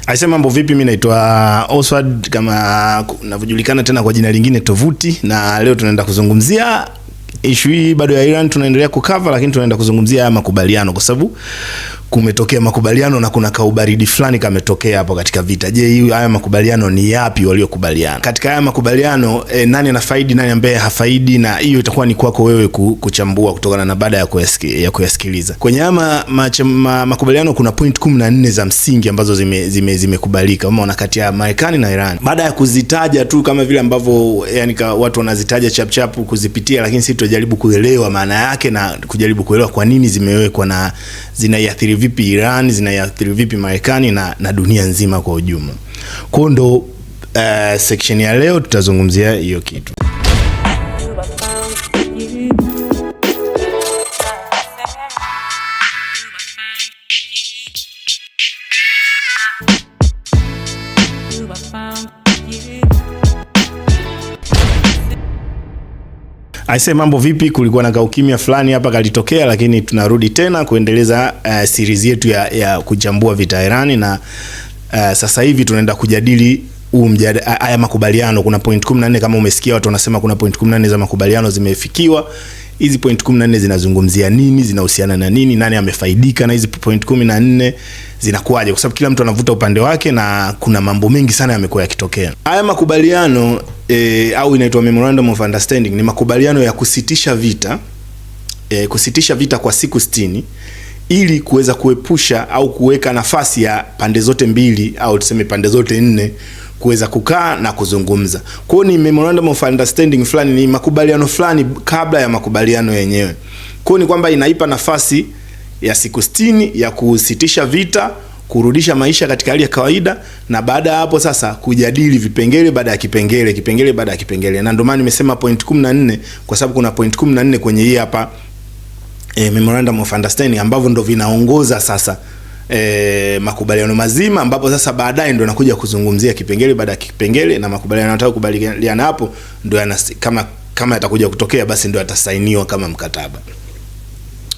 Aisema mambo vipi, mimi naitwa Oswald kama ninavyojulikana tena kwa jina lingine Tovuti, na leo tunaenda kuzungumzia issue hii bado ya Iran. Tunaendelea kucover, lakini tunaenda kuzungumzia makubaliano kwa sababu kumetokea makubaliano na kuna kaubaridi fulani kametokea hapo katika vita. Je, haya makubaliano ni yapi waliokubaliana? Katika haya makubaliano nani anafaidi, nani ambaye hafaidi? Na hiyo itakuwa ni kwako wewe kuchambua kutokana na baada ya kuyasikiliza. Kwenye haya makubaliano kuna point 14 za msingi ambazo zimekubalika umeona, kati ya Marekani na Iran. Baada ya kuzitaja tu kama vile ambavyo yani watu wanazitaja chap kuzipitia, lakini sisi tutajaribu kuelewa maana yake na kujaribu kuelewa kwa nini zimewekwa na zinaiathiri vipi Iran, zinaiathiri vipi Marekani na dunia nzima kwa ujumla. Kwa ndo section ya leo tutazungumzia hiyo kitu. Aise, mambo vipi? Kulikuwa na kaukimya fulani hapa kalitokea, lakini tunarudi tena kuendeleza series yetu ya kuchambua vita Iran, na sasa hivi tunaenda kujadili haya makubaliano. Kuna point 14 kama umesikia watu wanasema kuna point 14 za makubaliano zimefikiwa. Hizi point 14 zinazungumzia nini, zinahusiana na nini, nani amefaidika na hizi point 14 zinakuaje? Kwa sababu kila mtu anavuta upande wake na kuna mambo mengi sana yamekuwa yakitokea. Haya makubaliano au inaitwa Memorandum of Understanding ni makubaliano ya kusitisha vita, kusitisha vita kwa siku 60 ili kuweza kuepusha au kuweka nafasi ya pande zote mbili au tuseme pande zote 4 kuweza kukaa na kuzungumza. Kwa hiyo ni Memorandum of Understanding fulani, ni makubaliano fulani kabla ya makubaliano yenyewe. Kwa hiyo ni kwamba inaipa nafasi ya siku 60 ya kusitisha vita, kurudisha maisha katika hali ya kawaida, na baada ya hapo sasa kujadili vipengele baada ya kipengele baada ya kipengele. Na ndio maana nimesema point 14 kwa sababu kuna point 14 kwenye hii hapa Memorandum of Understanding ambavyo ndo vinaongoza sasa makubaliano mazima, ambapo sasa baadaye ndo nakuja kuzungumzia kipengele baada ya kipengele, na makubaliano yanataka kubaliana hapo ndo kama yatakuja kutokea basi ndo yatasainiwa kama mkataba.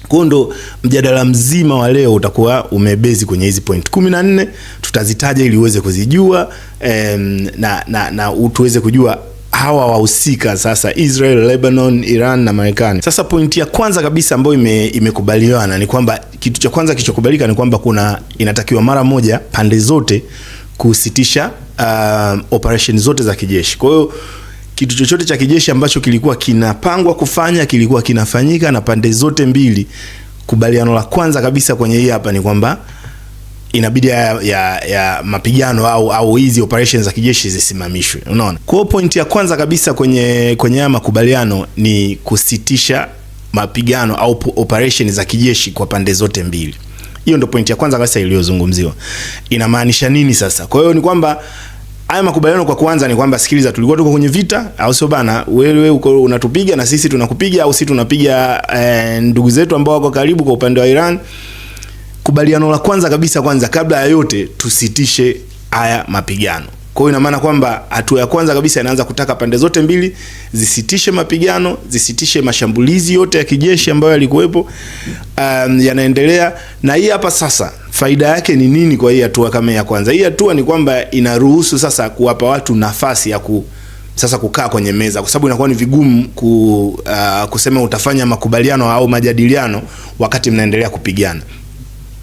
Kwa ndo mjadala mzima wa leo utakuwa umebezi kwenye hizi point 14. Tutazitaja ili uweze kuzijua na tuweze kujua hawa wahusika sasa, Israel, Lebanon, Iran na Marekani. Sasa pointi ya kwanza kabisa ambayo imekubaliana ni kwamba kitu cha kwanza kilichokubalika ni kwamba inatakiwa mara moja pande zote kusitisha operation zote za kijeshi. Kwa hiyo kitu chochote cha kijeshi ambacho kilikuwa kinapangwa kufanya kilikuwa kinafanyika na pande zote mbili. Kubaliano la kwanza kabisa kwenye hii hapa ni kwamba inabidi ya mapigano au hizi operations za kijeshi zisimamishwe. Unaona? Kwa point ya kwanza kabisa kwenye haya makubaliano ni kusitisha mapigano au operations za kijeshi kwa pande zote mbili. Hiyo ndio point ya kwanza kabisa iliyozungumziwa. Inamaanisha nini sasa? Kwa hiyo ni kwamba haya makubaliano kwa kwanza ni kwamba sikiliza, tulikuwa tuko kwenye vita au sio bana, wewe uko unatupiga na sisi tunakupiga, au sisi tunapiga ndugu zetu ambao wako karibu kwa upande wa Iran. Kubaliano la kwanza kabisa, kabla ya yote tusitishe haya mapigano. Kwa hiyo ina maana kwamba hatua ya kwanza kabisa inaanza kutaka pande zote mbili zisitishe mapigano, zisitishe mashambulizi yote ya kijeshi ambayo yalikuwepo yanaendelea. Na hii hapa sasa faida yake ni nini kwa hii hatua kama ya kwanza? Hii hatua ni kwamba inaruhusu sasa kuwapa watu nafasi ya sasa kukaa kwenye meza, kwa sababu inakuwa ni vigumu kusema utafanya makubaliano au majadiliano wakati mnaendelea kupigana.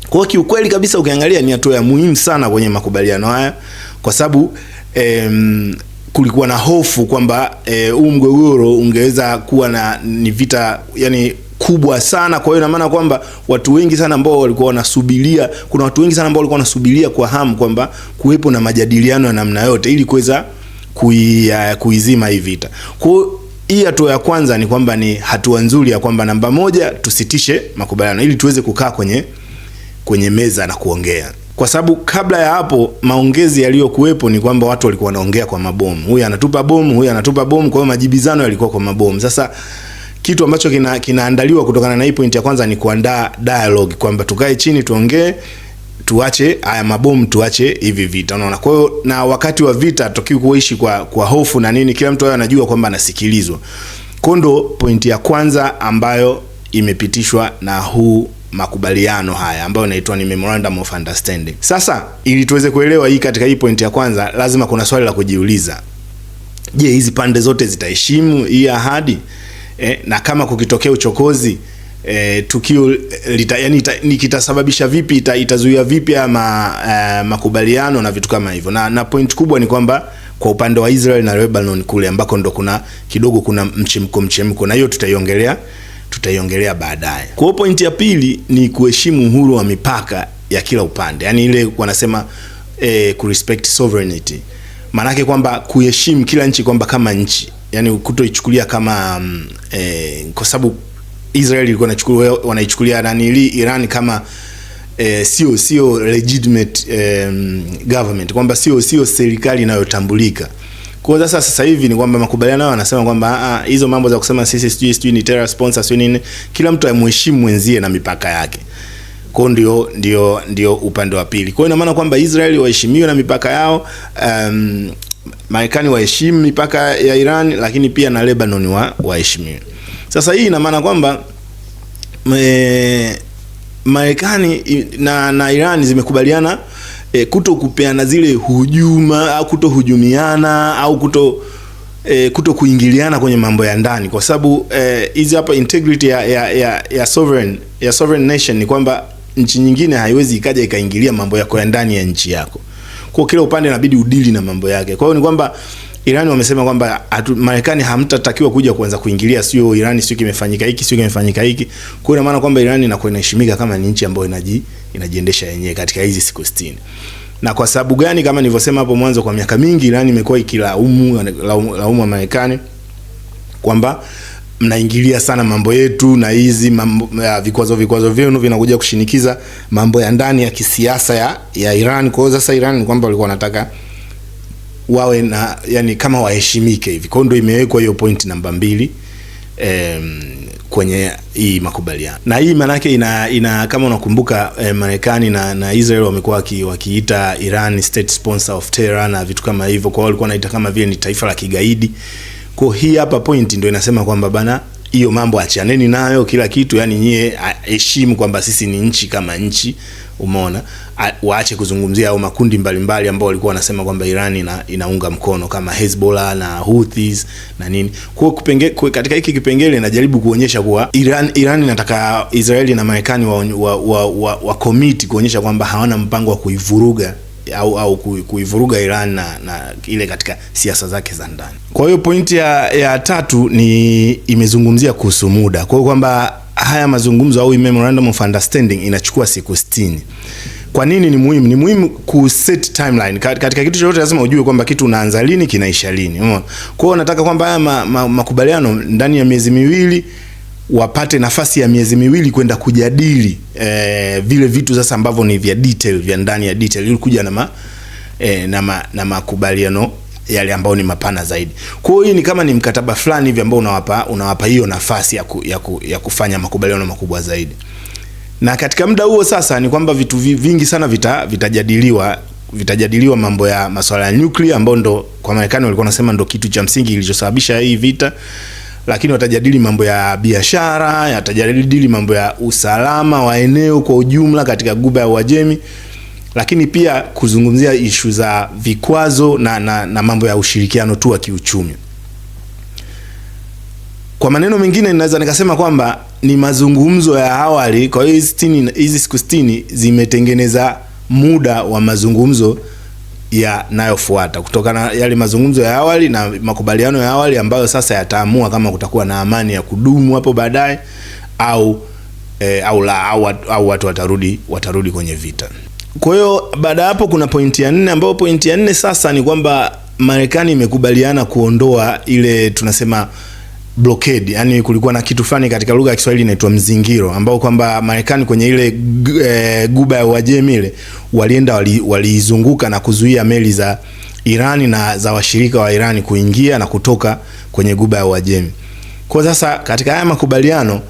Kwa hiyo kiukweli kabisa ukiangalia ni hatua ya muhimu sana kwenye makubaliano haya, kwa sababu kulikuwa na hofu kwamba huu mgogoro ungeweza kuwa ni vita yani kubwa sana. Kwa hiyo ina maana kwamba watu wengi sana ambao walikuwa wanasubiria, kuna watu wengi sana ambao walikuwa wanasubiria kwa hamu kwamba kuwepo na majadiliano ya namna yote ili kuweza kuizima hii vita. Kwa hiyo hii hatua ya kwanza ni kwamba ni hatua nzuri ya kwamba namba moja tusitishe makubaliano ili tuweze kukaa kwenye meza na kuongea. Kwa sababu kabla ya hapo maongezi yaliyokuwepo ni kwamba watu walikuwa wanaongea kwa mabomu. Huyu anatupa bomu, huyu anatupa bomu, kwa hiyo majibizano yalikuwa kwa mabomu. Sasa kitu ambacho kinaandaliwa kutokana na hii point ya kwanza ni kuandaa dialogue, kwamba tukae chini tuongee, tuache haya mabomu, tuache hivi vita. Unaona? Kwa hiyo na wakati wa vita tukiwa kuishi kwa hofu na nini, kila mtu anajua kwamba anasikilizwa. Kondo point ya kwanza ambayo imepitishwa na huu makubaliano haya ambayo inaitwa ni Memorandum of Understanding. Sasa ili tuweze kuelewa hii katika hii point ya kwanza, lazima kuna swali la kujiuliza. Je, hizi pande zote zitaheshimu hii ahadi? Na kama kukitokea uchokozi, tukio kitasababisha vipi, itazuia vipi makubaliano na vitu kama hivyo. Na point kubwa ni kwamba kwa upande wa Israel na Lebanon kule ambako ndo kidogo kuna mchemko, na hiyo tutaiongelea baadaye. Kwa point ya pili ni kuheshimu uhuru wa mipaka ya kila upande. Yaani ile wanasema ku respect sovereignty. Maana kwamba kuheshimu kila nchi kwamba kama nchi. Yaani kutoichukulia kama kwa sababu Israel ilikuwa wanaichukulia Iran kama sio legitimate government, kwamba sio serikali inayotambulika. Kwa sasa hivi ni kwamba makubaliano yao wanasema kwamba hizo mambo za kusema sisi ni terror sponsor sio nini, kila mtu amheshimu mwenzie na mipaka yake. Kwa ndio upande wa pili. Kwa ina maana kwamba Israeli waheshimiwe na mipaka yao, Marekani waheshimu mipaka ya Iran, lakini pia na Lebanon waheshimiwe. Sasa hii ina maana kwamba Marekani na Iran zimekubaliana kuto kupeana zile hujuma au kutohujumiana au kuto kuingiliana kwenye mambo ya ndani, kwa sababu hizi hapa integrity ya sovereign nation ni kwamba nchi nyingine haiwezi ikaja ikaingilia mambo yako ya ndani ya nchi yako. Kwa kila upande inabidi udili na mambo yake. Kwa hiyo ni kwamba Iran wamesema kwamba Marekani hamtatakiwa kuja kuanza kuingilia, sio Iran sio kimefanyika hiki sio kimefanyika hiki. Kwa hiyo maana kwamba Iran inakuwa inaheshimika kama ni nchi ambayo inajiendesha yenyewe katika hizi siku 60. Na kwa sababu gani? Kama nilivyosema hapo mwanzo, kwa miaka mingi Iran imekuwa ikilaumu Marekani kwamba mnaingilia sana mambo yetu, na hizi vikwazo vyenu vinakuja kushinikiza mambo ya ndani ya kisiasa ya Iran. Kwa hiyo sasa Iran ni kwamba walikuwa wanataka wawe na yani kama waheshimike hivi. Kwa hiyo ndio imewekwa hiyo point namba 2 kwenye hii makubaliano. Na hii maana yake ina kama unakumbuka Marekani na Israel wamekuwa wakiita Iran state sponsor of terror na vitu kama hivyo. Kwa hiyo walikuwa wanaita kama vile ni taifa la kigaidi. Kwa hii hapa point ndio inasema kwamba bana, hiyo mambo achaneni nayo kila kitu, yani nyie heshimu kwamba sisi ni nchi kama nchi, umeona, waache kuzungumzia au makundi mbalimbali ambao walikuwa wanasema kwamba Iran inaunga mkono kama Hezbollah na Houthis na nini. Kwa katika hiki kipengele inajaribu kuonyesha kuwa Iran inataka Israeli na Marekani wa commit kuonyesha kwamba hawana mpango wa kuivuruga au kuivuruga Iran na ile katika siasa zake za ndani. Kwa hiyo pointi ya tatu ni imezungumzia kuhusu muda. Kwa hiyo kwamba haya mazungumzo au Memorandum of Understanding inachukua siku 60. Kwa nini ni muhimu? Ni muhimu ku set timeline. Katika kitu chochote lazima ujue kwamba kitu unaanza lini kinaisha lini. Kwa hiyo nataka kwamba haya makubaliano ndani ya miezi miwili wapate nafasi ya miezi miwili kwenda kujadili vile vitu sasa ambavyo ni vya detail, vya ndani ya detail, ili kuja na makubaliano yale ambao ni mapana zaidi. Kwa hiyo hii ni kama ni mkataba fulani hivi ambao unawapa hiyo nafasi ya kufanya makubaliano makubwa zaidi. Na katika muda huo sasa ni kwamba vitu vingi sana vitajadiliwa mambo ya masuala ya nuclear ambao ndo kwa Marekani walikuwa wanasema ndo kitu cha msingi kilichosababisha hii vita. Lakini watajadili mambo ya biashara, yatajadili mambo ya usalama wa eneo kwa ujumla katika Ghuba ya Uajemi, lakini pia kuzungumzia issue za vikwazo na mambo ya ushirikiano tu wa kiuchumi. Kwa maneno mengine ninaweza nikasema kwamba ni mazungumzo ya awali. Kwa hiyo hizi siku 60 zimetengeneza muda wa mazungumzo yanayofuata kutokana na yale mazungumzo ya awali na makubaliano ya awali ambayo sasa yataamua kama kutakuwa na amani ya kudumu hapo baadaye au watu watarudi kwenye vita. Kwa hiyo baada hapo kuna pointi ya 4, ambayo pointi ya 4 sasa ni kwamba Marekani imekubaliana kuondoa ile tunasema blockade. Yani kulikuwa na kitu fulani katika lugha ya Kiswahili inaitwa mzingiro, ambao kwamba Marekani kwenye ile Ghuba ya Uajemi ile waliizunguka na kuzuia meli za Irani na za washirika wa Irani kuingia na kutoka kwenye Ghuba ya Uajemi. Kwa sasa katika haya makubaliano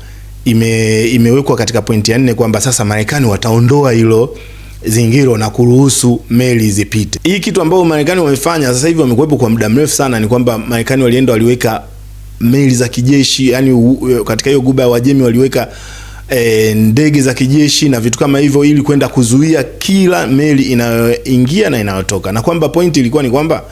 imewekwa katika pointi ya 4 kwamba sasa Marekani wataondoa hilo zingiro na kuruhusu meli zipite. Hii kitu ambao Marekani wamefanya sasa hivi, wamekuwepo kwa muda mrefu sana, ni kwamba Marekani waliweka meli za kijeshi, yani katika hiyo Ghuba ya Uajemi waliweka ndege za kijeshi na vitu kama hivyo, ili kwenda kuzuia kila meli inayoingia na inayotoka. Na kwamba point ilikuwa ni kwamba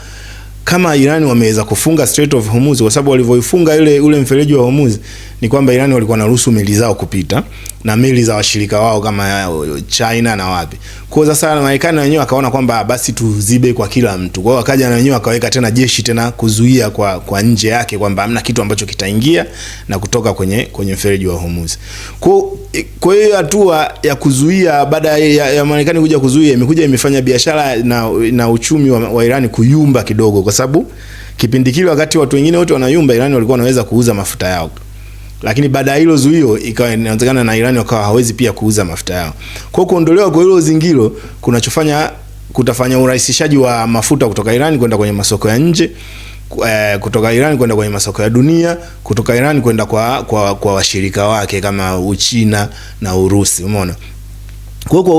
kama Iran wameweza kufunga Strait of Hormuz, kwa sababu walivyoifunga ule mfereji wa Hormuz ni kwamba Iran walikuwa wanaruhusu meli zao kupita na meli za washirika wao kama China na wapi. Kwa hiyo sasa Marekani wenyewe akaona kwamba basi tuzibe kwa kila mtu. Kwa hiyo wakaja na wenyewe akaweka tena jeshi tena kuzuia kwa nje yake kwamba hamna kitu ambacho kitaingia na kutoka kwenye mfereji wa Hormuz. Kwa hiyo hatua ya kuzuia baada ya Marekani kuja kuzuia imefanya biashara na uchumi wa Iran kuyumba kidogo, kwa sababu kipindi kile wakati watu wengine wote wanayumba, Iran walikuwa wanaweza kuuza mafuta yao. Lakini baada ya hilo zuio ikawa inawezekana na Iran wakawa hawezi pia kuuza mafuta yao. Kwa kuondolewa kwa hilo zingiro kutafanya urahisishaji wa mafuta kutoka Iran kwenda kwenye masoko ya nje, kutoka Iran kwenda kwenye masoko ya dunia, kutoka Iran kwenda kwa washirika wake kama Uchina na Urusi, umeona?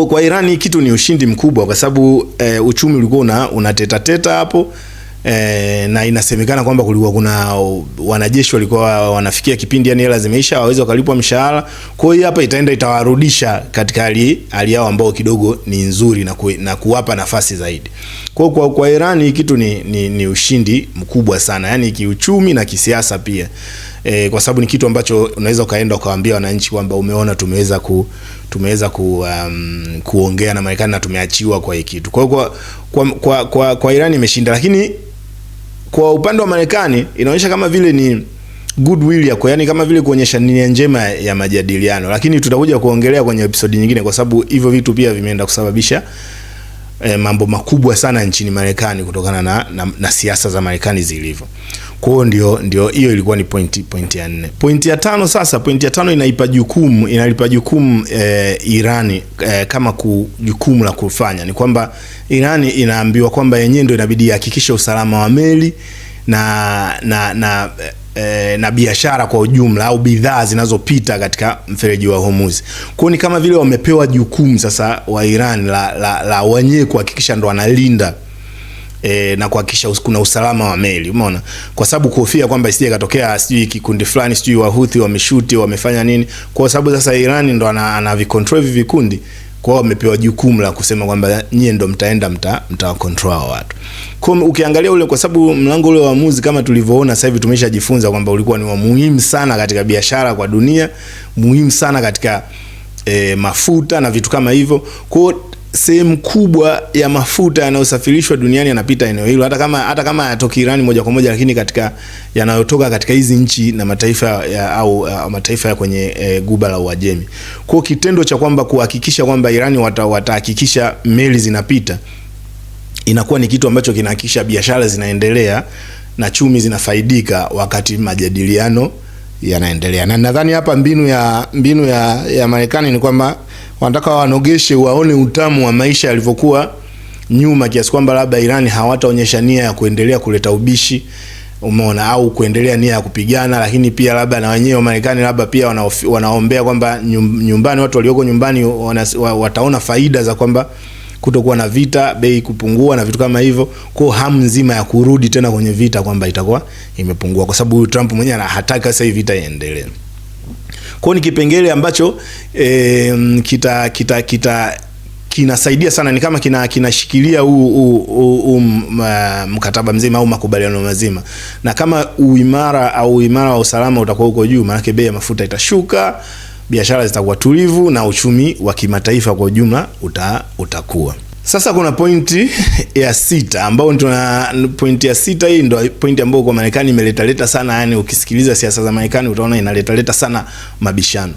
Kwa Iran kitu ni ushindi mkubwa, kwa sababu uchumi ulikuwa unateta hapo. Na inasemekana kwamba kulikuwa kuna wanajeshi walikuwa wanafikia kipindi yani hela zimeisha, waweze kulipwa mshahara. Kwa hiyo hapa itawarudisha katika hali yao ambao kidogo ni nzuri na kuwapa nafasi zaidi. Kwa Iran kitu ni ushindi mkubwa sana, yani kiuchumi na kisiasa pia. Kwa sababu ni kitu ambacho unaweza ukaenda ukawaambia wananchi kwamba umeona tumeweza kuongea na Marekani na tumeachiwa kwa hiki kitu. Kwa Iran imeshinda, lakini kwa upande wa Marekani inaonyesha kama vile ni goodwill yako, yani kama vile kuonyesha nia njema ya majadiliano, lakini tutakuja kuongelea kwenye episode nyingine, kwa sababu hivyo vitu pia vimeenda kusababisha mambo makubwa sana nchini Marekani kutokana na siasa za Marekani zilivyo. Kwa hiyo ndio hiyo ilikuwa ni point ya 4. Point ya 5 sasa, point ya 5 inalipa jukumu Irani kama jukumu la kufanya. Ni kwamba Irani inaambiwa kwamba yenyewe ndio inabidi ihakikishe usalama wa meli na biashara kwa ujumla au bidhaa zinazopita katika mfereji wa Hormuz. Kwa ni kama vile wamepewa jukumu sasa wa Iran la wenyewe kuhakikisha ndo wanalinda na kuhakikisha kuna usalama wa meli, umeona? Kwa sababu kuhofia kwamba isije katokea sijui kikundi fulani sijui Wahuthi wameshuti wamefanya nini. Kwa sababu sasa Iran ndo anavicontrol hivi vikundi, kwa wamepewa jukumu la kusema kwamba nyie ndo mtaenda mtawacontrol watu. Kwa ukiangalia ule, kwa sababu mlango ule wa Hormuz kama tulivyoona sasa hivi tumeshajifunza kwamba ulikuwa ni wa muhimu sana katika biashara kwa dunia, muhimu sana katika mafuta na vitu kama hivyo. Kwa sehemu kubwa ya mafuta yanayosafirishwa duniani yanapita eneo hilo, hata kama yatoki Iran moja kwa moja, lakini katika yanayotoka katika hizi nchi na mataifa mataifa ya kwenye Ghuba la Uajemi. Kwa kitendo cha kwamba kuhakikisha kwamba Iran watahakikisha meli zinapita, inakuwa ni kitu ambacho kinahakikisha biashara zinaendelea na chumi zinafaidika wakati majadiliano yanaendelea. Na nadhani hapa mbinu ya Marekani ni kwamba wanataka wanogeshe, waone utamu wa maisha yalivyokuwa nyuma, kiasi kwamba labda Iran hawataonyesha nia ya kuendelea kuleta ubishi, umeona, au kuendelea nia ya kupigana. Lakini pia labda na wenyewe Marekani labda pia wanaombea kwamba nyumbani, watu walioko nyumbani wataona faida za kwamba kutokuwa na vita, bei kupungua na vitu kama hivyo. Kwa hamu nzima ya kurudi tena kwenye vita kwamba itakuwa imepungua, kwa sababu Trump mwenyewe hataka sasa hivi vita iendelee. Kwa ni kipengele ambacho kinasaidia sana, ni kama kinashikilia mkataba mzima au makubaliano mazima. Na kama uimara wa usalama utakuwa huko juu, maana bei ya mafuta itashuka, biashara zitakuwa tulivu na uchumi wa kimataifa kwa ujumla utakuwa. Sasa kuna pointi ya 6 ambao pointi ya 6 hii ndio pointi ambayo kwa Marekani imeleta sana, yani ukisikiliza siasa za Marekani utaona inaleta sana mabishano.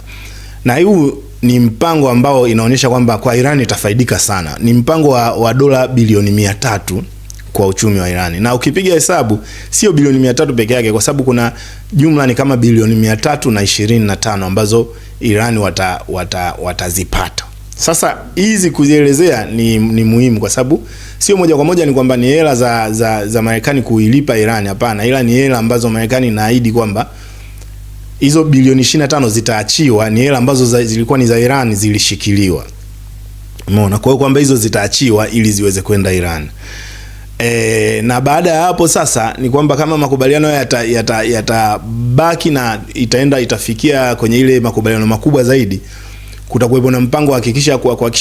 Na huu ni mpango ambao inaonyesha kwamba kwa Iran itafaidika sana. Ni mpango wa dola bilioni 300 kwa uchumi wa Iran. Na ukipiga hesabu sio bilioni 300 peke yake, kwa sababu kuna jumla ni kama bilioni 325 ambazo Iran watazipata. Sasa hizi kuzielezea ni muhimu, kwa sababu sio moja kwa moja ni kwamba ni hela za Marekani kuilipa Iran, hapana, ila ni hela ambazo Marekani inaahidi kwamba hizo bilioni 25 zitaachiwa, ni hela ambazo zilikuwa ni za Iran zilishikiliwa. Umeona? Kwa hiyo kwamba hizo zitaachiwa ili ziweze kwenda Iran. Na baada ya hapo sasa ni kwamba kama makubaliano yatabaki na itafikia kwenye ile makubaliano makubwa zaidi, kutakuwepo na mpango kuhakikisha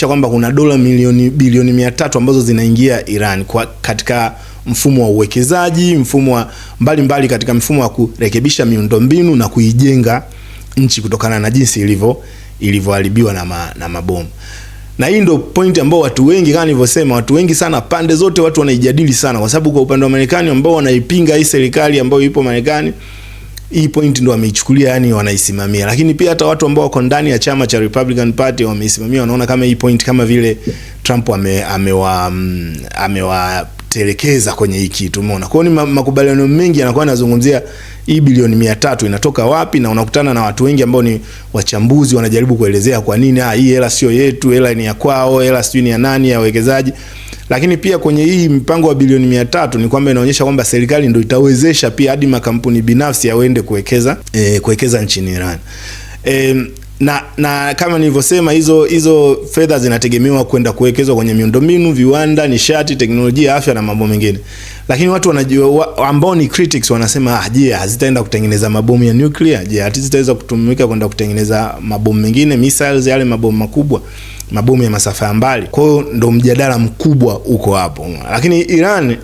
kwamba kuna dola bilioni 300 ambazo zinaingia Iran katika mfumo wa uwekezaji, mfumo wa mbalimbali, katika mfumo wa kurekebisha miundombinu na kuijenga nchi kutokana na jinsi ilivyoharibiwa na mabomu. Na hii ndio point ambao watu wengi, kama nilivyosema, watu wengi sana pande zote watu wanaijadili sana, kwa sababu kwa upande wa Marekani ambao wanaipinga hii serikali ambayo ipo Marekani, hii point ndio wameichukulia, yani wanaisimamia. Lakini pia hata watu ambao wako ndani ya chama cha Republican Party wameisimamia, wanaona kama hii point kama vile Trump amewatelekeza kwenye hii kitu, umeona. Kwa hiyo makubaliano mengi yanakuwa yanazungumzia hii bilioni 300 inatoka wapi, na unakutana na watu wengi ambao ni wachambuzi wanajaribu kuelezea kwa nini hii hela sio yetu, hela ni ya kwao, hela sio ni ya nani, ya wawekezaji. Lakini pia kwenye hii mpango wa bilioni 300 ni kwamba inaonyesha kwamba serikali ndio itawezesha pia hadi makampuni binafsi yaende kuwekeza nchini Iran. Na kama nilivyosema, hizo fedha zinategemewa kwenda kuwekezwa kwenye miundombinu, viwanda, nishati, teknolojia, afya na mambo mengine. Lakini watu wanajua, ambao ni critics, wanasema je, hazitaenda kutengeneza mabomu ya nuclear? Je, zitaweza kutumika kwenda kutengeneza mabomu mengine, missiles, yale mabomu makubwa, mabomu ya masafa ya mbali? Kwa hiyo ndo mjadala mkubwa uko hapo. Lakini Iran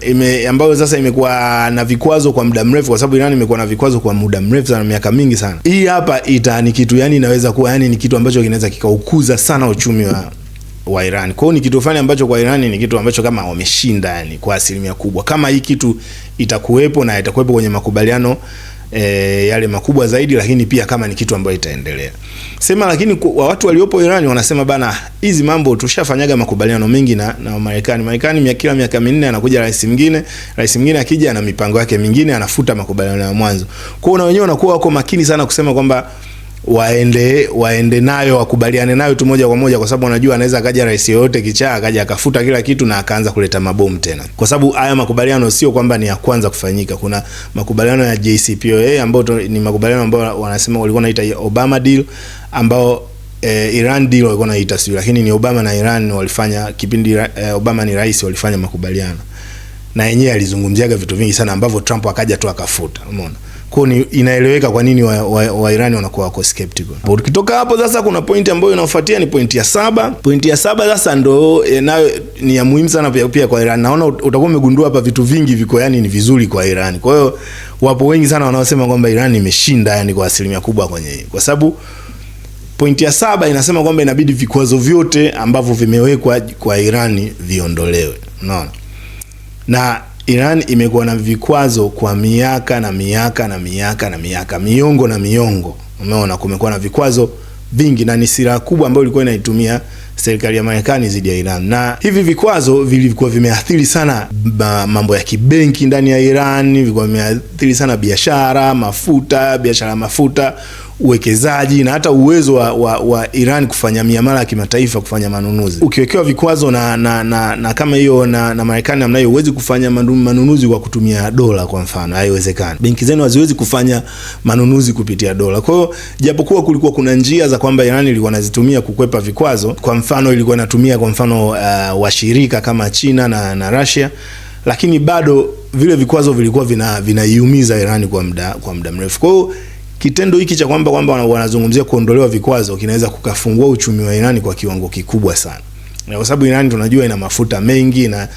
ambayo sasa imekuwa na vikwazo kwa muda mrefu, kwa sababu Iran imekuwa na vikwazo kwa muda mrefu sana, miaka mingi sana. Hii hapa ni kitu, yani inaweza kuwa, yani ni kitu ambacho kinaweza kikaukuza sana uchumi wa Iran. Kwa hiyo ni kitu fulani ambacho kwa Iran ni kitu ambacho kama wameshinda, yani kwa asilimia kubwa, kama hii kitu itakuwepo na itakuwepo kwenye makubaliano yale makubwa zaidi. Lakini pia kama ni kitu ambacho itaendelea sema. Lakini watu waliopo Iran wanasema bana, hizi mambo tushafanyaga makubaliano mengi na Marekani kila miaka 4 anakuja rais mwingine akija na mipango yake mingine, anafuta makubaliano ya mwanzo. Kwa hiyo na wenyewe wanakuwa wako makini sana kusema kwamba waende nayo, wakubaliane nayo tu moja kwa moja, kwa sababu wanajua anaweza akaja rais yoyote kichaa akaja akafuta kila kitu na akaanza kuleta mabomu tena. Kwa sababu haya makubaliano sio kwamba ni ya kwanza kufanyika. Kuna makubaliano ya JCPOA ambao ni makubaliano ambao wanasema walikuwa wanaita Obama deal, ambao Iran deal walikuwa wanaita sio, lakini ni Obama na Iran walifanya kipindi Obama ni rais, walifanya makubaliano. Na yenyewe alizungumziaga vitu vingi sana ambavyo Trump akaja tu akafuta, umeona. Kwa hiyo inaeleweka kwa nini wa Iran wanakuwa wako skeptical. Ukitoka hapo sasa kuna point ambayo inafuatia, ni point ya 7. Point ya 7 sasa ndo nayo ni ya muhimu sana pia kwa Iran. Naona utakuwa umegundua hapa vitu vingi viko, yani ni vizuri kwa Iran. Kwa hiyo wapo wengi sana wanaosema kwamba Iran imeshinda, yani kwa asilimia kubwa kwenye hii. Kwa sababu point ya 7 inasema kwamba inabidi vikwazo vyote ambavyo vimewekwa kwa Iran viondolewe. Unaona? Na Iran imekuwa na vikwazo kwa miaka na miaka na miaka na miaka, miongo na miongo. Umeona, kumekuwa na vikwazo vingi na ni silaha kubwa ambayo ilikuwa inaitumia serikali ya Marekani dhidi ya Iran. Na hivi vikwazo vilikuwa vimeathiri sana mambo ya kibenki ndani ya Iran, vilikuwa vimeathiri sana biashara mafuta, uwekezaji na hata uwezo wa Iran kufanya miamala ya kimataifa, kufanya manunuzi. Ukiwekewa vikwazo na kama hiyo na Marekani namna hiyo, huwezi kufanya manunuzi kwa kutumia dola kwa mfano, haiwezekani. Benki zenu haziwezi kufanya manunuzi kupitia dola. Kwa hiyo japokuwa kulikuwa kuna njia za kwamba Iran ilikuwa inazitumia kukwepa vikwazo, kwa mfano ilikuwa inatumia kwa mfano washirika kama China na Russia, lakini bado vile vikwazo vilikuwa vinaiumiza Iran kwa muda mrefu. Kwa hiyo kitendo hiki cha kwamba wanazungumzia kuondolewa vikwazo kinaweza kukafungua uchumi wa Iran kwa kiwango kikubwa sana. Kwa sababu Iran tunajua ina mafuta mengi na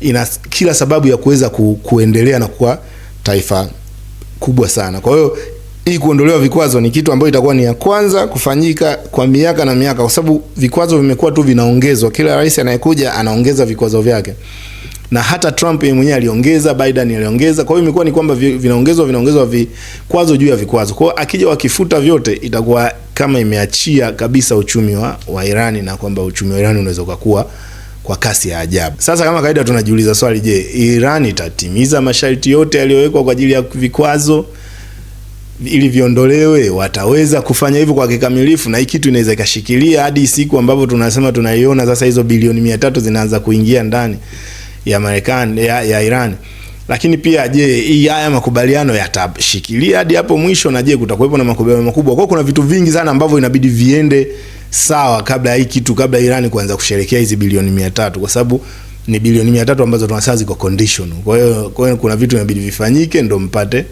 ina kila sababu ya kuweza kuendelea na kuwa taifa kubwa sana. Kwa hiyo hii kuondolewa vikwazo ni kitu ambacho itakuwa ni ya kwanza kufanyika kwa miaka na miaka, kwa sababu vikwazo vimekuwa tu vinaongezwa. Kila rais anayekuja anaongeza vikwazo vyake. Na hata Trump yeye mwenyewe aliongeza, Biden aliongeza. Kwa hiyo imekuwa ni kwamba vinaongezwa vikwazo juu ya vikwazo. Kwa hiyo akija wakifuta vyote itakuwa kama imeachia kabisa uchumi wa Iran, na kwamba uchumi wa Iran unaweza kukua kwa kasi ya ajabu. Sasa kama kawaida tunajiuliza swali, je, Iran itatimiza masharti yote yaliyowekwa kwa ajili ya vikwazo ili viondolewe? Wataweza kufanya hivyo kwa kikamilifu? Na hii kitu inaweza ikashikilia hadi siku ambapo tunasema tunaiona sasa hizo bilioni 300 zinaanza kuingia ndani ya Marekani ya Iran? Lakini pia je, haya makubaliano yatashikilia hadi hapo mwisho? Na je, kutakuwepo na makubaliano makubwa? Kwa kuna vitu vingi sana ambavyo inabidi viende sawa kabla Iran kuanza kusherehekea hizi bilioni 300, kwa sababu ni bilioni 300 ambazo tunasema ziko conditional. Kwa hiyo kuna vitu inabidi vifanyike ndo mpate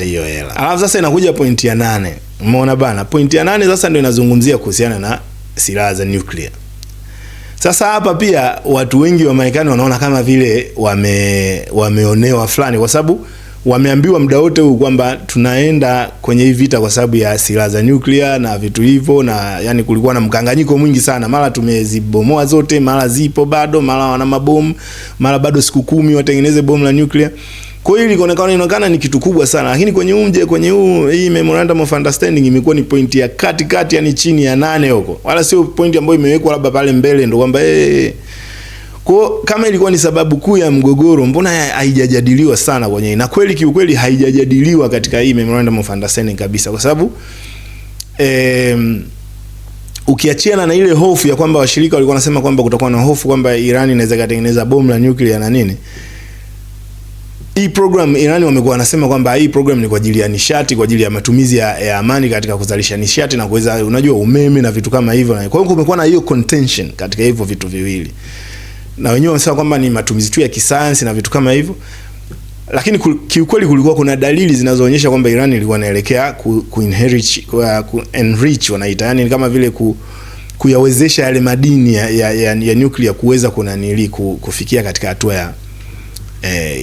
hiyo hela. Alafu sasa inakuja point ya 8. Umeona bana? Point ya 8 sasa ndio inazungumzia kuhusiana na silaha za nuclear. Sasa hapa pia watu wengi wa Marekani wanaona kama vile wameonewa fulani, kwa sababu wameambiwa muda wote huu kwamba tunaenda kwenye hii vita kwa sababu ya silaha za nuclear na vitu hivyo, na yani kulikuwa na mkanganyiko mwingi sana. Mara tumezibomoa zote, mara zipo bado, mara wana mabomu, mara bado siku 10 watengeneze bomu la nuclear. Kwa hiyo inaonekana ni kitu kubwa sana, lakini kwenye hii memorandum of understanding imekuwa ni point ya kati, yani chini ya 8 huko. Wala sio point ambayo imewekwa labda pale mbele ndo kwamba kwa kama ilikuwa ni sababu kuu ya mgogoro, mbona haijajadiliwa sana kwenye, na kweli kiukweli haijajadiliwa katika hii memorandum of understanding kabisa, kwa sababu ukiachiana na ile hofu ya kwamba washirika walikuwa wanasema kwamba kutakuwa na hofu kwamba Iran inaweza kutengeneza bomu la nuclear na nini. Hii program Iran wamekuwa wanasema kwamba hii program ni kwa ajili ya nishati, kwa ajili ya matumizi ya amani katika kuzalisha nishati na kuweza, unajua, umeme na vitu kama hivyo. Kwa hiyo kumekuwa na hiyo contention katika hivyo vitu viwili. Na wenyewe wanasema kwamba ni matumizi tu ya kisayansi na vitu kama hivyo. Lakini kiukweli kulikuwa kuna dalili zinazoonyesha kwamba Iran ilikuwa inaelekea enrich wanaita, yani kama vile kuyawezesha yale madini ya nuclear kuweza kufikia katika hatua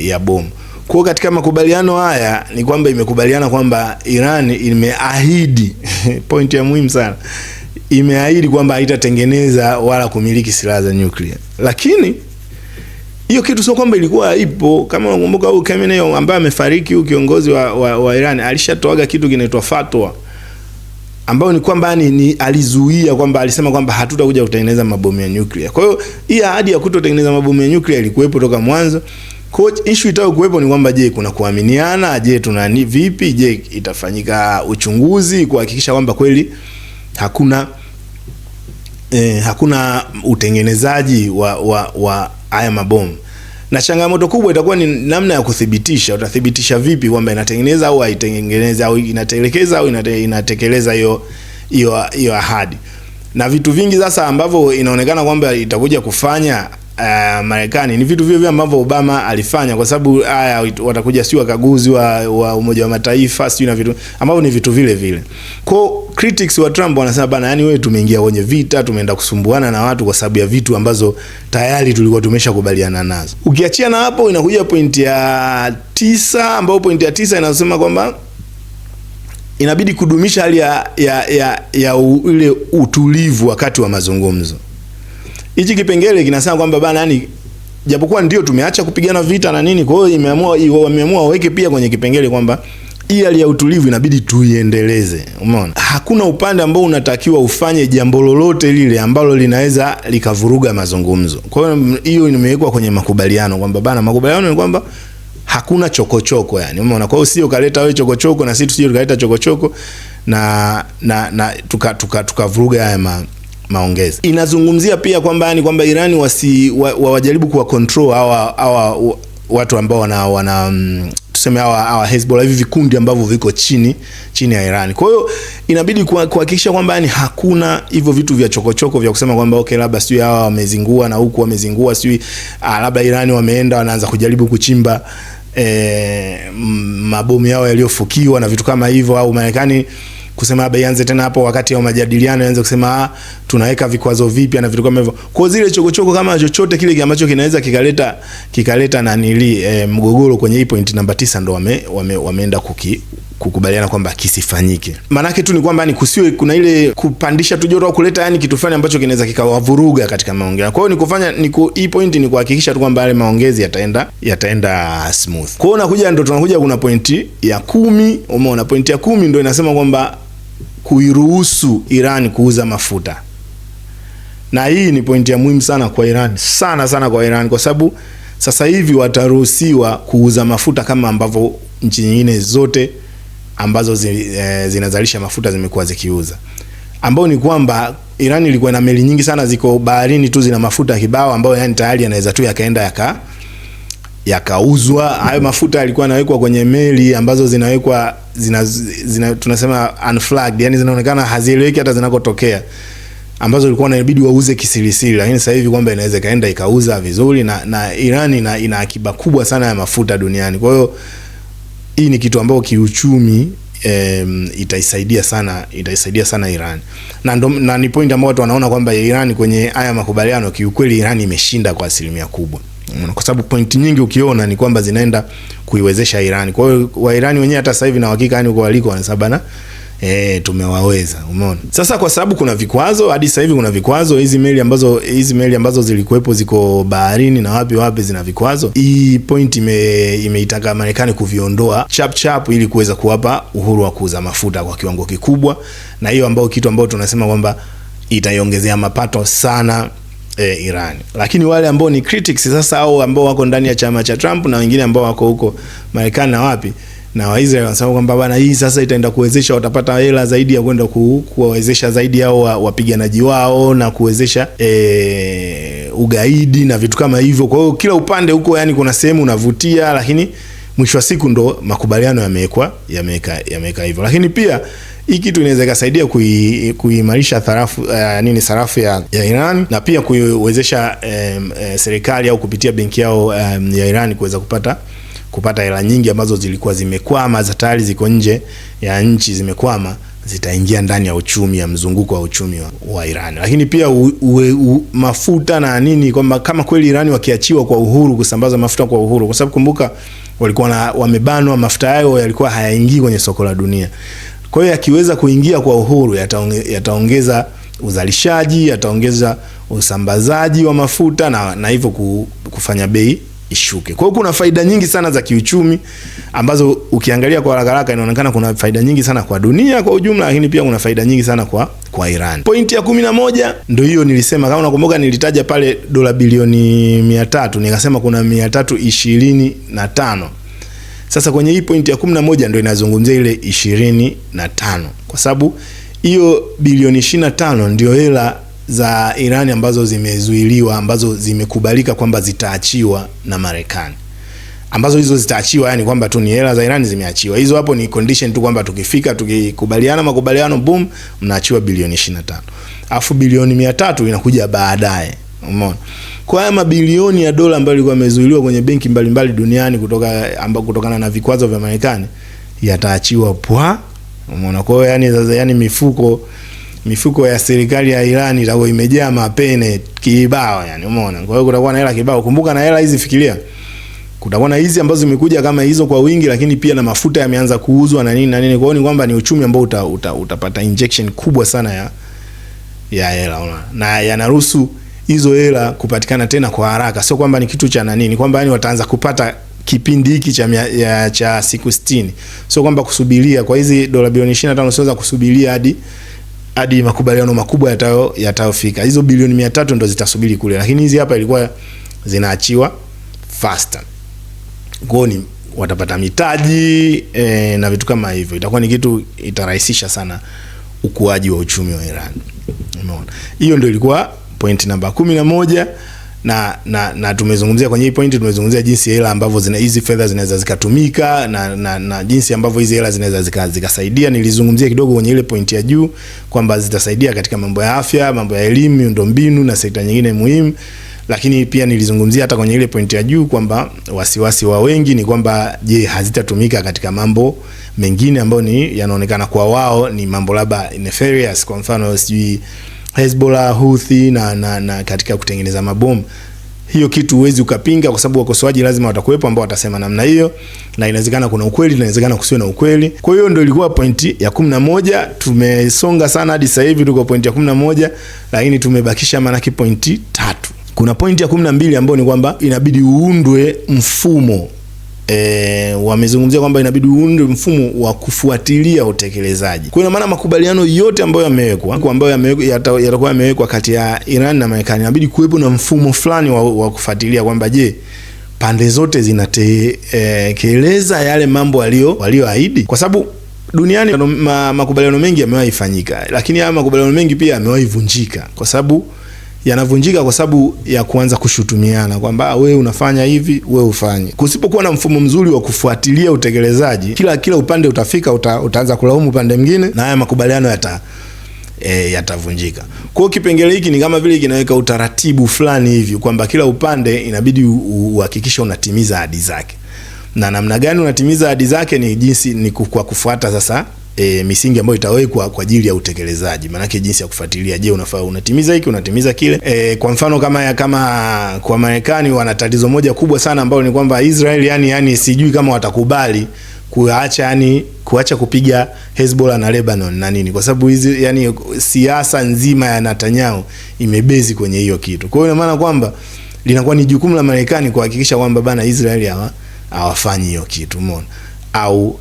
ya bomu. Kwa katika makubaliano haya ni kwamba imekubaliana kwamba Iran imeahidi point ya muhimu sana, imeahidi kwamba haitatengeneza wala kumiliki silaha za nuclear. Lakini hiyo kitu sio kwamba ilikuwa ipo. Kama unakumbuka huyu Khamenei ambaye amefariki, huyu kiongozi wa Iran, alishatoaga kitu kinaitwa fatwa, ambao ni kwamba ni alizuia kwamba alisema kwamba hatutakuja kutengeneza mabomu ya nuclear. Kwa hiyo hii ahadi ya kutotengeneza mabomu ya nuclear ilikuwepo toka mwanzo. Kwa issue itao kuwepo ni kwamba je, kuna kuaminiana, je tunani vipi, je itafanyika uchunguzi kuhakikisha kwamba kweli hakuna utengenezaji wa haya mabomu. Na changamoto kubwa itakuwa ni namna ya kuthibitisha. Utathibitisha vipi kwamba inatengeneza au haitengeneza, au inatelekeza au inatekeleza hiyo ahadi. Na vitu vingi sasa ambavyo inaonekana kwamba itakuja kufanya Marekani ni vitu vile ambavyo Obama alifanya, kwa sababu watakuja si wakaguzi wa Umoja wa Mataifa, si na vitu ambavyo ni vitu vile vile. Kwa critics wa Trump wanasema bana, yani wewe tumeingia kwenye vita, tumeenda kusumbuana na watu kwa sababu ya vitu ambazo tayari tulikuwa tumeshakubaliana nazo. Ukiachia na hapo, inakuja point ya 9, ambapo point ya 9 inasema kwamba inabidi kudumisha hali ya ile utulivu wakati wa mazungumzo. Hichi kipengele kinasema kwamba bana, yani japokuwa ndio tumeacha kupigana vita na nini, kwa hiyo wameamua waweke pia kwenye kipengele kwamba hii hali ya utulivu inabidi tuiendeleze. Umeona? Hakuna upande ambao unatakiwa ufanye jambo lolote lile ambalo linaweza likavuruga mazungumzo. Kwa hiyo hiyo imewekwa kwenye makubaliano kwamba bana, makubaliano ni kwamba hakuna chokochoko, yani. Umeona? Kwa hiyo sio kaleta wewe chokochoko na sisi tusije tukaleta chokochoko na tukavuruga haya maongezi. Inazungumzia pia kwamba yani kwamba Iran wajaribu kuwa control hawa watu ambao wana tuseme hawa Hezbollah, hivi vikundi ambavyo viko chini ya Iran. Kwa hiyo inabidi kuhakikisha kwamba yani hakuna hivyo vitu vya chokochoko vya kusema kwamba okay, labda sio hawa wamezingua na huku wamezingua, sio labda Iran wameenda wanaanza kujaribu kuchimba mabomu yao yaliyofukiwa na vitu kama hivyo, au Marekani kusema labda ianze tena hapo wakati wa majadiliano ianze kusema tunaweka vikwazo vipya na vitu kama hivyo. Kwa zile chokochoko kama chochote kile ambacho kinaweza kikaleta mgogoro kwenye hii point namba 9 ndo wameenda kukubaliana kwamba kisifanyike. Manake tu ni kwamba ni kusiwe kuna ile kupandisha tu joto au kuleta yani kitu fulani ambacho kinaweza kikawavuruga katika maongezi. Kwa hiyo hii point ni kuhakikisha tu kwamba yale maongezi yataenda smooth. Kwa hiyo tunakuja kuna pointi ya 10. Umeona, pointi ya 10 ndio inasema kwamba kuiruhusu Iran kuuza mafuta. Na hii ni pointi ya muhimu sana kwa Iran, sana kwa Iran, kwa sababu sasa hivi wataruhusiwa kuuza mafuta kama ambavyo nchi nyingine zote ambazo zinazalisha mafuta zimekuwa zikiuza. Ambao ni kwamba Iran ilikuwa na meli nyingi sana ziko baharini tu zina mafuta kibao, ambao yani tayari yanaweza tu yakaenda yakauzwa. Hayo mafuta yalikuwa yanawekwa kwenye meli ambazo zinawekwa tunasema unflagged, yani zinaonekana hazieleweki hata zinakotokea. ambazo ilikuwa inabidi wauze kisirisiri, lakini sasa hivi kwamba inaweza kaenda ikauza vizuri, na Iran ina akiba kubwa sana ya mafuta duniani. Kwa hiyo hii ni kitu ambacho kiuchumi itaisaidia sana Iran. Na ni point ambayo watu wanaona kwamba Iran kwenye haya makubaliano kiukweli Iran imeshinda kwa asilimia kubwa. Kwa sababu point nyingi ukiona ni kwamba zinaenda kuiwezesha Iran. Kwa hiyo wa Iran wenyewe hata sasa hivi na hakika yani kwa waliko wanasabana tumewaweza, umeona. Sasa kwa sababu kuna vikwazo, hadi sasa hivi kuna vikwazo, hizi meli ambazo zilikuwepo ziko baharini na wapi zina vikwazo. Hii point imeitaka Marekani kuviondoa chap ili kuweza kuwapa uhuru wa kuuza mafuta kwa kiwango kikubwa, na hiyo ambao kitu ambao tunasema kwamba itaiongezea mapato sana Iran. Lakini wale ambao ni critics sasa, au ambao wako ndani ya chama cha Trump na wengine ambao wako huko Marekani na wapi na Waisraeli wanasema kwamba bwana, hii sasa itaenda kuwezesha, watapata hela zaidi ya kwenda kuwawezesha zaidi hao wapiganaji wao na kuwezesha ugaidi na vitu kama hivyo. Kwa hiyo kila upande huko yani kuna sehemu unavutia, lakini mwisho wa siku ndo makubaliano yameweka hivyo. Lakini pia hii kitu inaweza kusaidia kuimarisha sarafu ya Iran, na pia kuiwezesha serikali au kupitia benki yao ya Iran kuweza kupata hela nyingi ambazo zilikuwa zimekwama, za tayari ziko nje ya nchi zimekwama, zitaingia ndani ya uchumi, ya mzunguko wa uchumi wa Iran. Lakini pia mafuta na nini, kwamba kama kweli Iran wakiachiwa kwa uhuru kusambaza mafuta kwa uhuru, kwa sababu kumbuka walikuwa wamebanwa, mafuta yao yalikuwa hayaingii kwenye soko la dunia. Kwa hiyo yakiweza kuingia kwa uhuru yataongeza uzalishaji, yataongeza usambazaji wa mafuta na hivyo kufanya bei ishuke. Kwa hiyo kuna faida nyingi sana za kiuchumi ambazo ukiangalia kwa haraka inaonekana kuna faida nyingi sana kwa dunia kwa ujumla, lakini pia kuna faida nyingi sana kwa Iran. Pointi ya 11 ndio hiyo nilisema, kama unakumbuka nilitaja pale dola bilioni 300, nikasema kuna 325. Sasa kwenye hii pointi ya 11 ndio inazungumzia ile 25, kwa sababu hiyo bilioni 25 ndio hela za Iran ambazo zimezuiliwa, ambazo zimekubalika kwamba zitaachiwa na Marekani, ambazo hizo zitaachiwa yani kwamba tu ni hela za Iran zimeachiwa. Hizo hapo ni condition tu kwamba tukikubaliana makubaliano, boom, mnaachiwa bilioni 25. Alafu bilioni 300 inakuja baadaye, umeona. Kwa haya mabilioni ya dola ambayo yalikuwa yamezuiliwa kwenye benki mbalimbali duniani kutokana na vikwazo vya Marekani yataachiwa umeona. Kwa hiyo yani mifuko ya serikali ya Iran itakuwa imejaa mapene kibao yani, umeona. Kwa hiyo kutakuwa na hela kibao. Kumbuka na hela hizi, fikiria, kutakuwa na hizi ambazo zimekuja kama hizo kwa wingi, lakini pia na mafuta yameanza kuuzwa na nini. Kwa hiyo ni kwamba ni uchumi ambao utapata injection kubwa sana ya hela, unaona. Na yanaruhusu hizo hela kupatikana tena kwa haraka. Sio kwamba ni kitu cha ni kwamba yani wataanza kupata kipindi hiki cha siku 60. Sio kwamba kusubiria kwa hizi dola bilioni 25, siweza kusubiria hadi makubaliano makubwa yatayofika. Hizo bilioni 300 ndo zitasubiri kule, lakini hizi hapa ilikuwa zinaachiwa faster. Goni watapata mitaji na vitu kama hivyo. Itakuwa ni kitu itarahisisha sana ukuaji wa uchumi wa Iran. Umeona? Hiyo ndio ilikuwa point namba 11, na tumezungumzia kwenye hii point, tumezungumzia jinsi hela ambavyo hizi fedha zinaweza zikatumika na jinsi ambavyo hizi hela zinaweza zikasaidia. Nilizungumzia kidogo kwenye ile point ya juu kwamba zitasaidia katika mambo ya afya, mambo ya elimu, miundombinu na sekta nyingine muhimu. Lakini pia nilizungumzia hata kwenye ile point ya juu kwamba wasiwasi wa wengi ni kwamba je, hazitatumika katika mambo mengine ambayo yanaonekana kwa wao ni mambo labda nefarious, kwa mfano sijui Hezbollah, Houthi na katika kutengeneza mabomu. Hiyo kitu huwezi ukapinga, kwa sababu wakosoaji lazima watakuwepo ambao watasema namna hiyo, na inawezekana kuna ukweli, inawezekana kusiwe na ukweli. Kwa hiyo ndio ilikuwa pointi ya 11. Tumesonga sana hadi sasa hivi tuko pointi ya 11, lakini tumebakisha manaki pointi 3. Kuna pointi ya 12 ambayo ni kwamba inabidi uundwe mfumo. Wamezungumzia kwamba inabidi uundwe mfumo wa kufuatilia utekelezaji. Kwa maana makubaliano yote ambayo yatakuwa yamewekwa kati ya Iran na Marekani, inabidi kuwepo na mfumo fulani wa kufuatilia kwamba je, pande zote zinatekeleza yale mambo walioahidi. Kwa sababu duniani makubaliano mengi yamewahi fanyika, lakini haya makubaliano mengi pia yamewahi vunjika, kwa sababu yanavunjika kwa sababu ya kuanza kushutumiana kwamba wewe unafanya hivi, wewe ufanye. Kusipokuwa na mfumo mzuri wa kufuatilia utekelezaji, kila upande utaanza kulaumu upande mwingine, na haya makubaliano yatavunjika. Kwa hiyo kipengele hiki ni kama vile kinaweka utaratibu fulani hivi kwamba kila upande inabidi uhakikishe unatimiza ahadi zake. Na namna gani unatimiza ahadi zake ni kwa kufuata sasa misingi ambayo itawekwa kwa ajili ya utekelezaji. Maana yake jinsi ya kufuatilia, je, unatimiza hiki, unatimiza kile. Kwa mfano kama kwa Marekani wana tatizo moja kubwa sana ambalo ni kwamba Israel yani sijui kama watakubali kuacha kupiga Hezbollah na Lebanon na nini, kwa sababu hizi yani siasa nzima ya Netanyahu imebezi kwenye hiyo kitu. Kwa hiyo ina maana kwamba linakuwa ni jukumu la Marekani kuhakikisha kwamba bana Israel hawafanyi hiyo kitu, umeona, au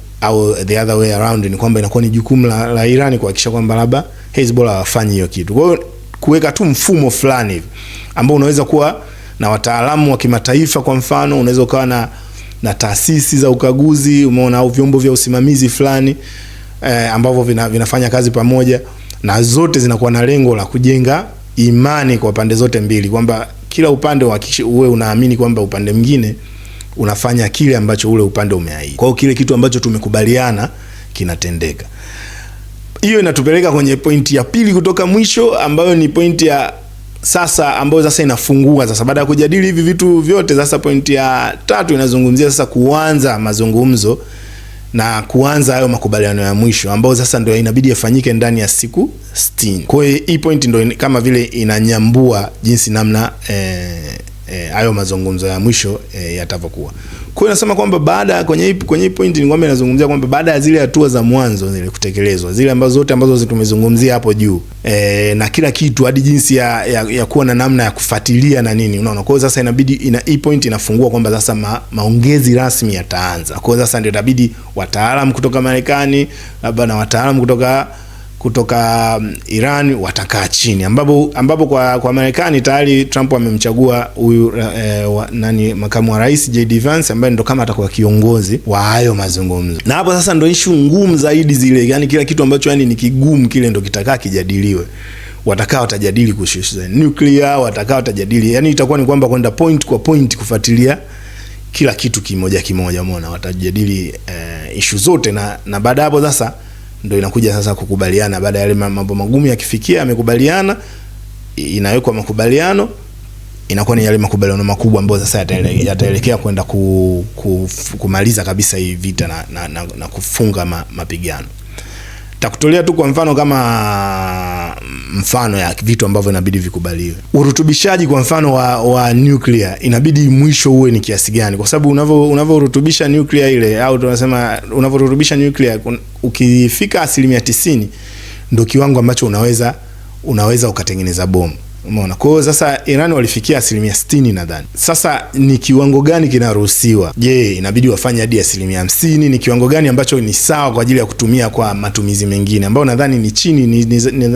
the other way around, ni kwamba inakuwa ni jukumu la Iran kuhakikisha kwamba labda Hezbollah hawafanyi hiyo kitu. Kwa hiyo kuweka tu mfumo fulani hivi ambao unaweza kuwa na wataalamu wa kimataifa, kwa mfano unaweza ukawa na taasisi za ukaguzi, umeona, au vyombo vya usimamizi fulani ambavyo vinafanya kazi pamoja, na zote zinakuwa na lengo la kujenga imani kwa pande zote mbili, kwamba kila upande uwe unaamini kwamba upande mwingine unafanya kile ambacho ule upande umeahidi. Kwa hiyo kile kitu ambacho tumekubaliana kinatendeka. Hiyo inatupeleka kwenye pointi ya pili kutoka mwisho, ambayo ni pointi ya sasa, ambayo sasa inafungua sasa baada ya kujadili hivi vitu vyote. Sasa pointi ya tatu inazungumzia sasa kuanza mazungumzo na kuanza hayo makubaliano ya mwisho, ambao sasa ndio inabidi yafanyike ndani ya siku 60. Kwa hiyo hii point ndio kama vile inanyambua jinsi namna hayo mazungumzo ya mwisho yatavyokuwa. Kwa hiyo nasema kwamba baada kwenye hii point ni kwamba inazungumzia kwamba baada ya zile hatua za mwanzo zile kutekelezwa, zile ambazo tumezungumzia hapo juu, na kila kitu hadi jinsi ya kuwa na namna ya kufuatilia na nini, unaona. Kwa hiyo sasa inabidi hii point inafungua kwamba sasa maongezi rasmi yataanza. Kwa hiyo sasa ndio inabidi wataalamu kutoka Marekani labda na wataalamu kutoka Iran watakaa chini, ambapo kwa Marekani tayari Trump amemchagua huyu makamu wa rais JD Vance, ambaye ndo kama atakuwa kiongozi wa hayo mazungumzo. Na hapo sasa ndo issue ngumu zaidi zile, yani kila kitu ambacho yani ni kigumu kile ndo kitakaa kijadiliwe. Watajadili kuhusu nuclear, watajadili, yani itakuwa ni kwamba kwenda point kwa point kufuatilia kila kitu kimoja, umeona. Watajadili issue zote, na baada hapo sasa ndio inakuja sasa kukubaliana. Baada ya yale mambo magumu yakifikia, yamekubaliana, inawekwa makubaliano, inakuwa ni yale makubaliano makubwa ambayo sasa yataelekea kwenda kumaliza kabisa hii vita na kufunga mapigano. Takutolea tu kwa mfano mfano ya vitu ambavyo inabidi vikubaliwe. Urutubishaji kwa mfano wa nuclear inabidi mwisho uwe ni kiasi gani? Kwa sababu unavyorutubisha nuclear ile, au tunasema unavyorutubisha nuclear, ukifika 90% ndio kiwango ambacho unaweza ukatengeneza bomu, umeona. Kwa hiyo sasa Iran walifikia 60% nadhani. Sasa ni kiwango gani kinaruhusiwa? Je, inabidi wafanye hadi 50%? Ni kiwango gani ambacho ni sawa kwa ajili ya kutumia kwa matumizi mengine, ambao nadhani ni chini,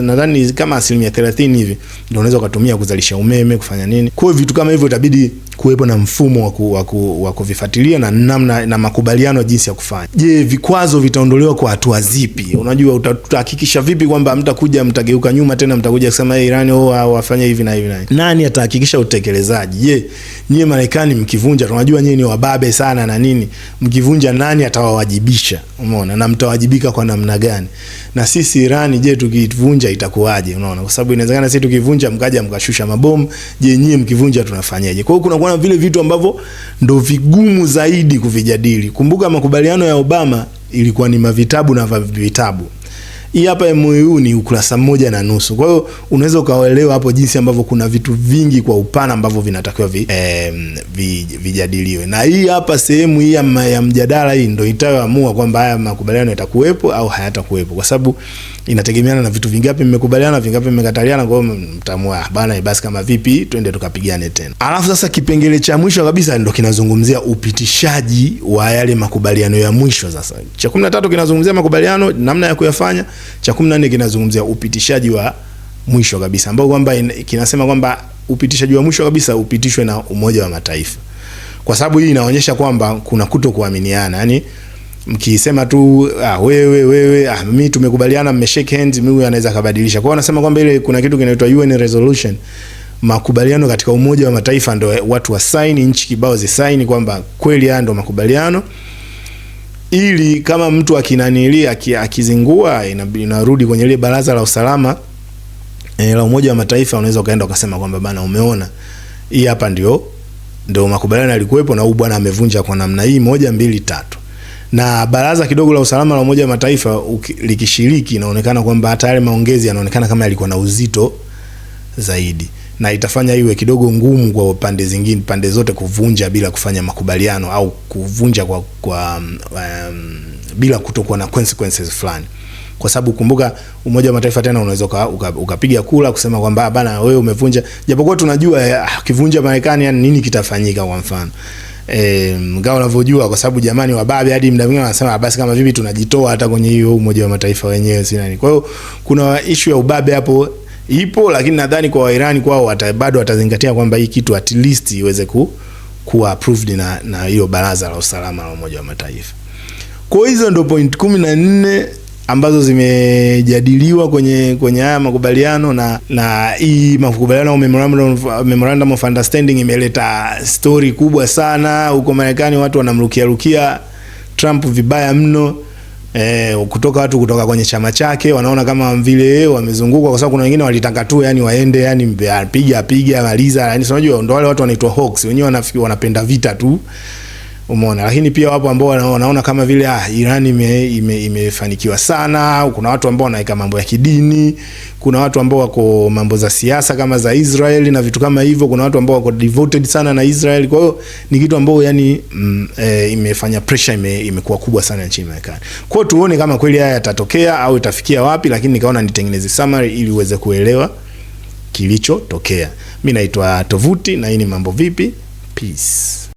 nadhani kama 30% hivi ndio unaweza kutumia kuzalisha umeme, kufanya nini. Kwa hiyo vitu kama hivyo itabidi kuwepo na mfumo wa kuvifuatilia na namna na makubaliano jinsi ya kufanya. Je, vikwazo vitaondolewa kwa hatua zipi? Unajua, utahakikisha vipi kwamba mtageuka nyuma tena mtakuja kusema Iran wafanye hivi na hivi na hivi? Nani atahakikisha utekelezaji? Je, nyie Marekani mkivunja, tunajua nyie ni wababe sana na nini, mkivunja nani atawawajibisha? Umeona, na mtawajibika kwa namna gani? Na sisi Iran, je, tukivunja itakuwaje? Unaona, kwa sababu inawezekana sisi tukivunja mkaja mkashusha mabomu. Je, nyie mkivunja tunafanyaje? Kwa hiyo kuna vile vitu ambavyo ndo vigumu zaidi kuvijadili. Kumbuka makubaliano ya Obama ilikuwa ni mavitabu na vitabu. Hii hapa MOU ni ukurasa 1.5. Kwa hiyo unaweza ukaelewa hapo jinsi ambavyo kuna vitu vingi kwa upana ambavyo vinatakiwa vijadiliwe. Na hii hapa sehemu hii ya mjadala hii ndio itayoamua kwamba haya makubaliano yatakuwepo au hayatakuwepo, kwa sababu inategemeana na vitu vingapi mmekubaliana, vingapi mmekataliana. Kwa hiyo mtamua bana, basi kama vipi twende tukapigane tena. Alafu sasa kipengele cha mwisho kabisa ndio kinazungumzia upitishaji wa yale makubaliano ya mwisho. Sasa cha 13 kinazungumzia makubaliano, namna ya kuyafanya. Cha 14 kinazungumzia upitishaji wa mwisho kabisa, ambao kwamba kinasema kwamba upitishaji wa mwisho kabisa upitishwe na Umoja wa Mataifa, kwa sababu hii inaonyesha kwamba kuna kutokuaminiana. Yani mkisema tu wewe mimi tumekubaliana, mmeshake hands, mimi anaweza kubadilisha. Kwa hiyo anasema kwamba ile kuna kitu kinaitwa UN resolution, makubaliano katika Umoja wa Mataifa, ndio watu wa sign, nchi kibao zisaini kwamba kweli haya ndio makubaliano, ili kama mtu akinanilia akizingua inarudi kwenye ile Baraza la Usalama la Umoja wa Mataifa, unaweza ukaenda ukasema kwamba bana, umeona hii hapa ndio makubaliano yalikuwepo na huyu bwana amevunja kwa namna hii 1 2 3. Na baraza kidogo la usalama la Umoja wa Mataifa likishiriki, inaonekana kwamba hata yale maongezi yanaonekana kama yalikuwa na uzito zaidi, na itafanya iwe kidogo ngumu kwa pande zote kuvunja bila kufanya makubaliano, au kuvunja bila kutokuwa na consequences fulani. Kwa sababu kumbuka, Umoja wa Mataifa tena unaweza ukapiga kula kusema kwamba bana, wewe umevunja, japokuwa tunajua ukivunja Marekani yani nini kitafanyika. Kwa mfano ngao unavyojua, kwa sababu jamani wababe hadi muda mwingine wanasema basi kama vipi tunajitoa hata kwenye hiyo Umoja wa Mataifa wenyewe, si nani. Kwa hiyo kuna issue ya ubabe hapo ipo, lakini nadhani kwa Wairani kwao bado watazingatia kwamba hii kitu at least iweze kuwa approved na hiyo Baraza la Usalama la Umoja wa Mataifa. Kwa hizo ndio point 14 ambazo zimejadiliwa kwenye haya makubaliano, na hii makubaliano memorandum of understanding imeleta story kubwa sana huko Marekani. Watu wanamrukia Trump vibaya mno, kutoka kwenye chama chake wanaona kama vile wamezungukwa, kwa sababu kuna wengine walitaka tu yani waende yani piga maliza, yani unajua ndio wale watu wanaitwa hawks, wenyewe wanapenda vita tu, umeona. Lakini pia wapo ambao wanaona kama vile Iran imefanikiwa sana. Kuna watu ambao wanaweka mambo ya kidini, kuna watu ambao wako mambo za siasa kama za Israeli na vitu kama hivyo, kuna watu ambao wako devoted sana na Israeli. Kwa hiyo ni kitu ambao yani imefanya pressure imekuwa kubwa sana nchini Marekani. Kwa hiyo tuone kama kweli haya yatatokea au itafikia wapi, lakini nikaona nitengeneze summary ili uweze kuelewa kilichotokea. Mimi naitwa Tovuti na hii ni Mambo Vipi. Peace.